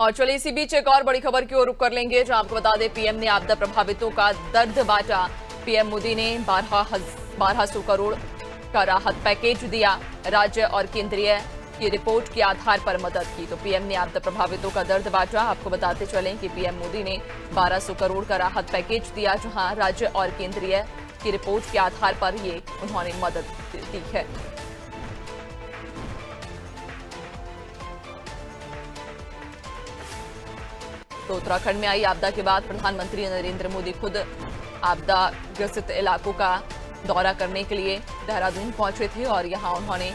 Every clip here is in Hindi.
और चलिए इसी बीच एक और बड़ी खबर की ओर रुख कर लेंगे, जहां आपको बता दें पीएम ने आपदा प्रभावितों का दर्द बांटा। पीएम मोदी ने 1200 करोड़ का राहत पैकेज दिया। राज्य और केंद्रीय की रिपोर्ट के आधार पर मदद की। तो पीएम ने आपदा प्रभावितों का दर्द बांटा। आपको बताते चलें कि पीएम मोदी ने 1200 करोड़ का राहत पैकेज दिया, जहां राज्य और केंद्रीय की रिपोर्ट के आधार पर ये उन्होंने मदद दी है। तो उत्तराखंड में आई आपदा के बाद प्रधानमंत्री नरेंद्र मोदी खुद आपदा ग्रसित इलाकों का दौरा करने के लिए देहरादून पहुंचे थे और यहां उन्होंने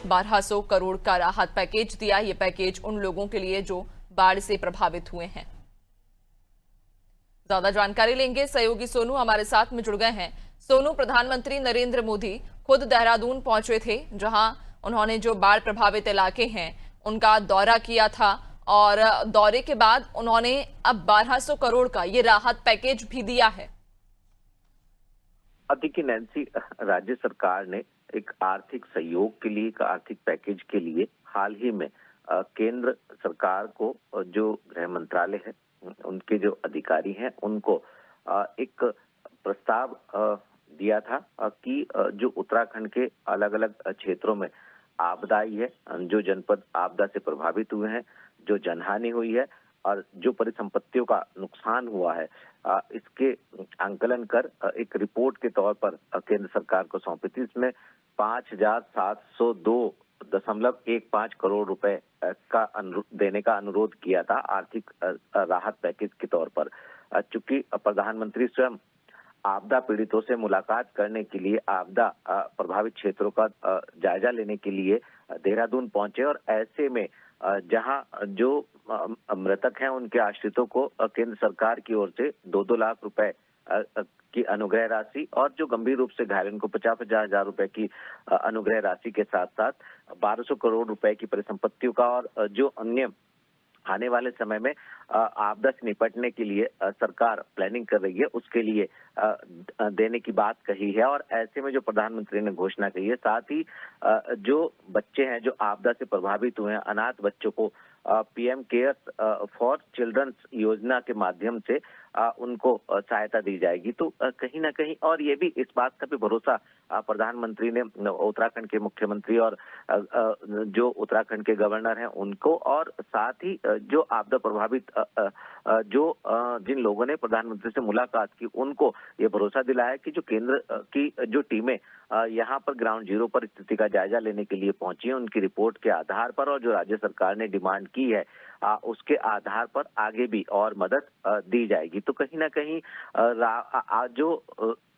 1200 करोड़ का राहत पैकेज दिया। ये पैकेज उन लोगों के लिए जो बाढ़ से प्रभावित हुए हैं। ज्यादा जानकारी लेंगे, सहयोगी सोनू हमारे साथ में जुड़ गए हैं। सोनू, प्रधानमंत्री नरेंद्र मोदी खुद देहरादून पहुंचे थे, जहां उन्होंने जो बाढ़ प्रभावित इलाके हैं उनका दौरा किया था और दौरे के बाद उन्होंने अब 1200 करोड़ का ये राहत पैकेज भी दिया है। देखिए नैन्सी, राज्य सरकार ने एक आर्थिक सहयोग के लिए, एक आर्थिक पैकेज के लिए हाल ही में केंद्र सरकार को जो गृह मंत्रालय है, उनके जो अधिकारी हैं, उनको एक प्रस्ताव दिया था कि जो उत्तराखंड के अलग अलग क्षेत्रों में आपदा आई है, जो जनपद आपदा से प्रभावित हुए हैं, जो जनहानि हुई है और जो परिसंपत्तियों का नुकसान हुआ है, इसके आंकलन कर एक रिपोर्ट के तौर पर केंद्र सरकार को सौंपी थी। इसमें 5702.15 करोड़ रुपए का देने का अनुरोध किया था आर्थिक राहत पैकेज के तौर पर। चूंकि प्रधानमंत्री स्वयं आपदा पीड़ितों से मुलाकात करने के लिए, आपदा प्रभावित क्षेत्रों का जायजा लेने के लिए देहरादून पहुंचे और ऐसे में जहां जो मृतक हैं उनके आश्रितों को केंद्र सरकार की ओर से 2-2 लाख रुपए की अनुग्रह राशि और जो गंभीर रूप से घायल उनको 50,000 रुपए की अनुग्रह राशि के साथ साथ 1200 करोड़ रुपए की परिसंपत्तियों का और जो अन्य आने वाले समय में आपदा से निपटने के लिए सरकार प्लानिंग कर रही है, उसके लिए देने की बात कही है। और ऐसे में जो प्रधानमंत्री ने घोषणा की है, साथ ही जो बच्चे हैं जो आपदा से प्रभावित हुए हैं, अनाथ बच्चों को पीएम केयर्स फॉर चिल्ड्रंस योजना के माध्यम से उनको सहायता दी जाएगी। तो कहीं ना कहीं और ये भी इस बात का भी भरोसा प्रधानमंत्री ने उत्तराखंड के मुख्यमंत्री और जो उत्तराखंड के गवर्नर हैं उनको, और साथ ही जो आपदा प्रभावित जिन लोगों ने प्रधानमंत्री से मुलाकात की उनको ये भरोसा दिलाया कि जो केंद्र की जो टीमें यहाँ पर ग्राउंड जीरो पर स्थिति का जायजा लेने के लिए पहुंची है, उनकी रिपोर्ट के आधार पर और जो राज्य सरकार ने डिमांड की है उसके आधार पर आगे भी और मदद दी जाएगी। तो कहीं ना कहीं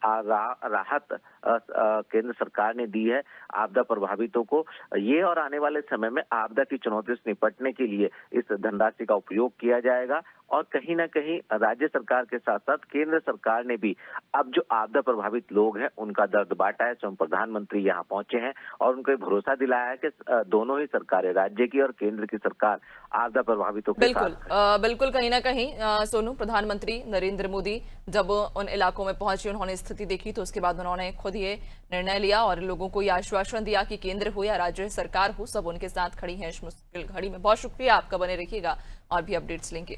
राहत केंद्र सरकार ने दी है आपदा प्रभावितों को, ये और आने वाले समय में आपदा की चुनौतियों से निपटने के लिए इस धनराशि का उपयोग किया जाएगा। और कहीं ना कहीं राज्य सरकार के साथ साथ केंद्र सरकार ने भी अब जो आपदा प्रभावित लोग हैं उनका दर्द बांटा है। स्वयं प्रधानमंत्री यहाँ पहुंचे हैं और उनको भरोसा दिलाया है कि दोनों ही सरकारें, राज्य की और केंद्र की सरकार, आपदा प्रभावितों के साथ। बिल्कुल कहीं ना कहीं सोनू, प्रधानमंत्री नरेंद्र मोदी जब उन इलाकों में पहुंचे, उन्होंने स्थिति देखी, तो उसके बाद उन्होंने खुद ये निर्णय लिया और लोगों को ये आश्वासन दिया कि केंद्र हो या राज्य सरकार हो, सब उनके साथ खड़ी है इस मुश्किल घड़ी में। बहुत शुक्रिया, आपका बने रखिएगा और भी अपडेट्स लेंगे।